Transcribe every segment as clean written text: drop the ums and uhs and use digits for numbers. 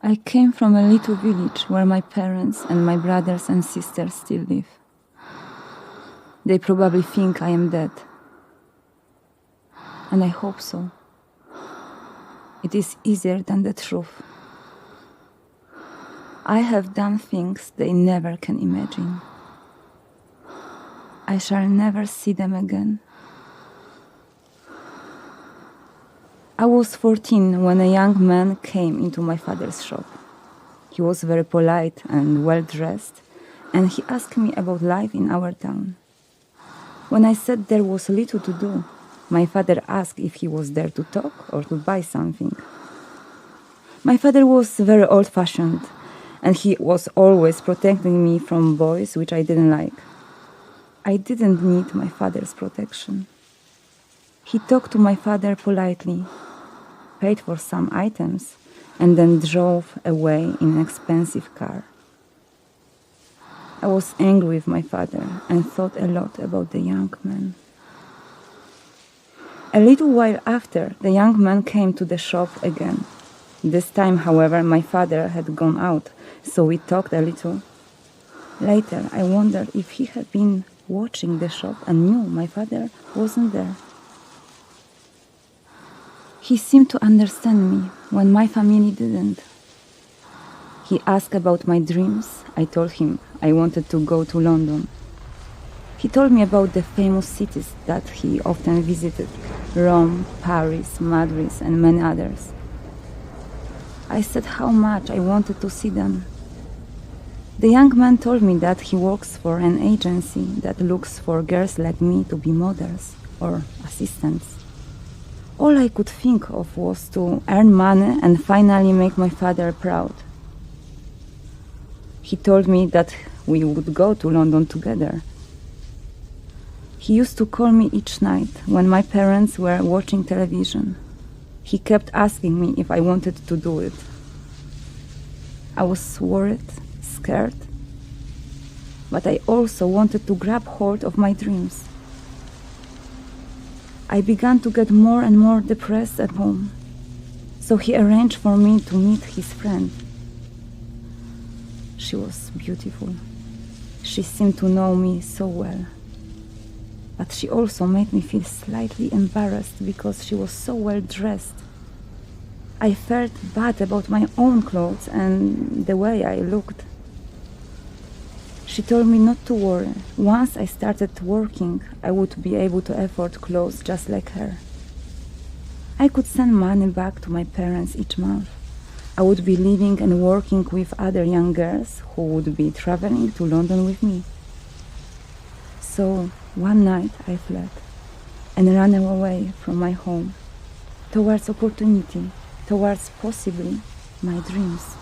I came from a little village where my parents and my brothers and sisters still live. They probably think I am dead. And I hope so. It is easier than the truth. I have done things they never can imagine. I shall never see them again. I was 14 when a young man came into my father's shop. He was very polite and well-dressed, and he asked me about life in our town. When I said there was little to do, my father asked if he was there to talk or to buy something. My father was very old-fashioned, and he was always protecting me from boys, which I didn't like. I didn't need my father's protection. He talked to my father politely, paid for some items, and then drove away in an expensive car. I was angry with my father and thought a lot about the young man. A little while after, the young man came to the shop again. This time, however, my father had gone out, so we talked a little. Later, I wondered if he had been watching the shop and knew my father wasn't there. He seemed to understand me when my family didn't. He asked about my dreams. I told him I wanted to go to London. He told me about the famous cities that he often visited: Rome, Paris, Madrid, and many others. I said how much I wanted to see them. The young man told me that he works for an agency that looks for girls like me to be models or assistants. All I could think of was to earn money and finally make my father proud. He told me that we would go to London together. He used to call me each night when my parents were watching television. He kept asking me if I wanted to do it. I was worried, scared, but I also wanted to grab hold of my dreams. I began to get more and more depressed at home, so he arranged for me to meet his friend. She was beautiful. She seemed to know me so well. But she also made me feel slightly embarrassed because she was so well dressed. I felt bad about my own clothes and the way I looked. She told me not to worry. Once I started working, I would be able to afford clothes just like her. I could send money back to my parents each month. I would be living and working with other young girls who would be traveling to London with me. So one night I fled and ran away from my home, towards opportunity, towards possibly my dreams.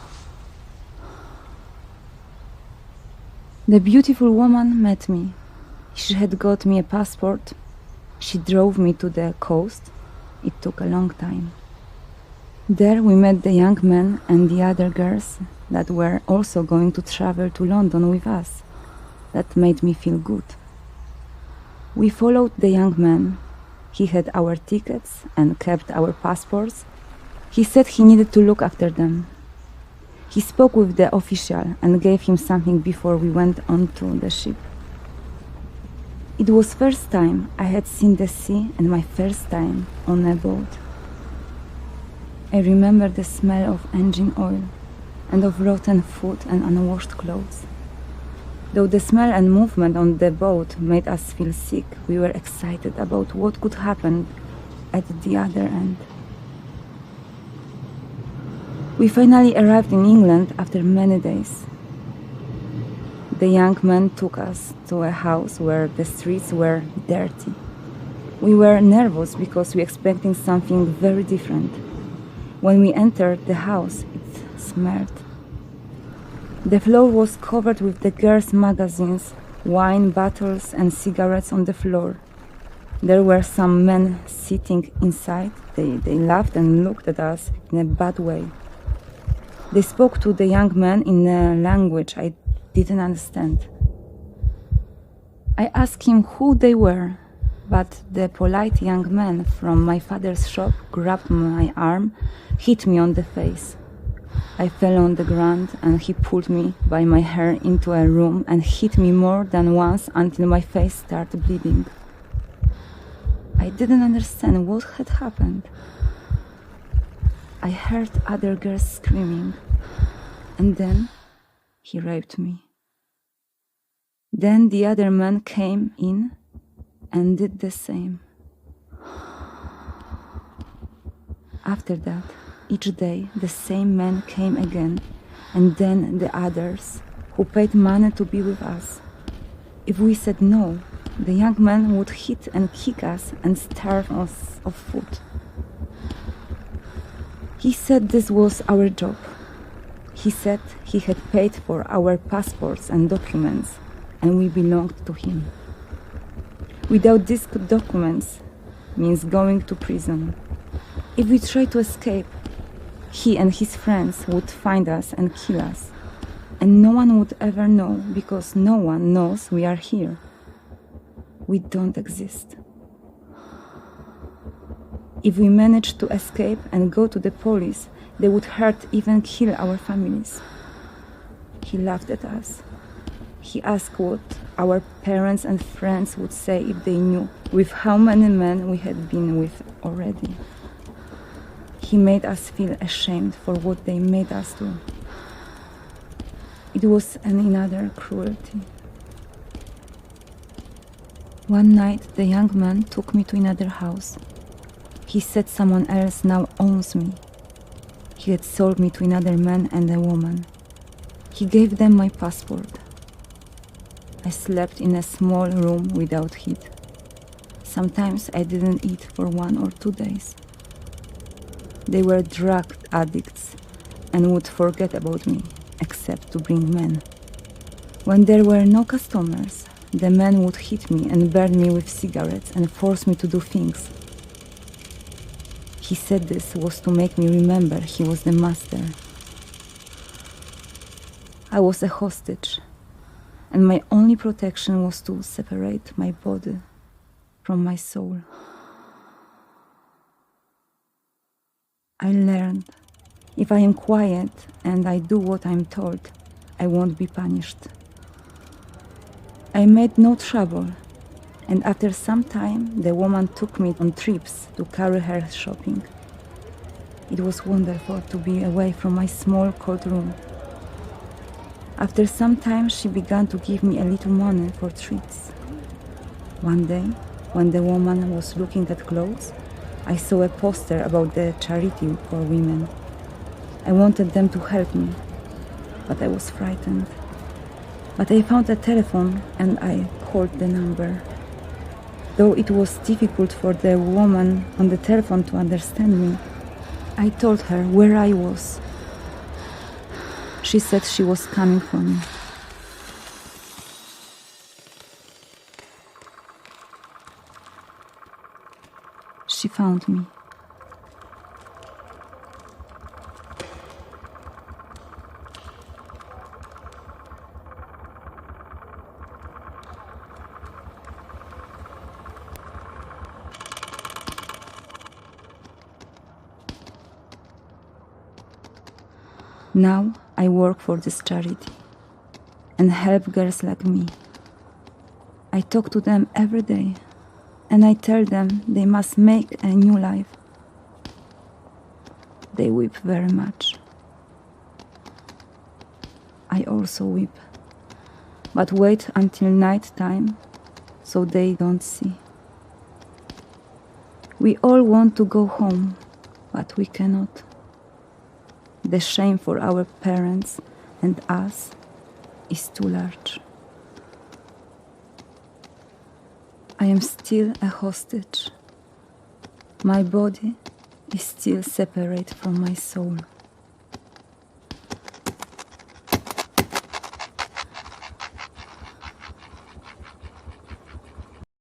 The beautiful woman met me. She had got me a passport. She drove me to the coast. It took a long time. There we met the young men and the other girls that were also going to travel to London with us. That made me feel good. We followed the young man. He had our tickets and kept our passports. He said he needed to look after them. He spoke with the official and gave him something before we went onto the ship. It was first time I had seen the sea and my first time on a boat. I remember the smell of engine oil and of rotten food and unwashed clothes. Though the smell and movement on the boat made us feel sick, we were excited about what could happen at the other end. We finally arrived in England after many days. The young man took us to a house where the streets were dirty. We were nervous because we were expecting something very different. When we entered the house, it smelled. The floor was covered with the girls' magazines, wine bottles and cigarettes on the floor. There were some men sitting inside. They laughed and looked at us in a bad way. They spoke to the young man in a language I didn't understand. I asked him who they were, but the polite young man from my father's shop grabbed my arm, hit me on the face. I fell on the ground and he pulled me by my hair into a room and hit me more than once until my face started bleeding. I didn't understand what had happened. I heard other girls screaming, and then he raped me. Then the other man came in and did the same. After that, each day the same man came again, and then the others who paid money to be with us. If we said no, the young man would hit and kick us and starve us of food. He said this was our job. He said he had paid for our passports and documents, and we belonged to him. Without these documents means going to prison. If we tried to escape, he and his friends would find us and kill us. And no one would ever know, because no one knows we are here. We don't exist. If we managed to escape and go to the police, they would hurt, even kill our families. He laughed at us. He asked what our parents and friends would say if they knew with how many men we had been with already. He made us feel ashamed for what they made us do. It was another cruelty. One night, the young man took me to another house. He said someone else now owns me. He had sold me to another man and a woman. He gave them my passport. I slept in a small room without heat. Sometimes I didn't eat for 1 or 2 days. They were drug addicts and would forget about me, except to bring men. When there were no customers, the men would hit me and burn me with cigarettes and force me to do things. He said this was to make me remember he was the master. I was a hostage, and my only protection was to separate my body from my soul. I learned, if I am quiet and I do what I'm told, I won't be punished. I made no trouble, and after some time, the woman took me on trips to carry her shopping. It was wonderful to be away from my small cold room. After some time, she began to give me a little money for treats. One day, when the woman was looking at clothes, I saw a poster about the charity for women. I wanted them to help me, but I was frightened. But I found a telephone and I called the number. Though it was difficult for the woman on the telephone to understand me, I told her where I was. She said she was coming for me. She found me. Now I work for this charity and help girls like me. I talk to them every day and I tell them they must make a new life. They weep very much. I also weep, but wait until night time so they don't see. We all want to go home, but we cannot. The shame for our parents and us is too large. I am still a hostage. My body is still separate from my soul.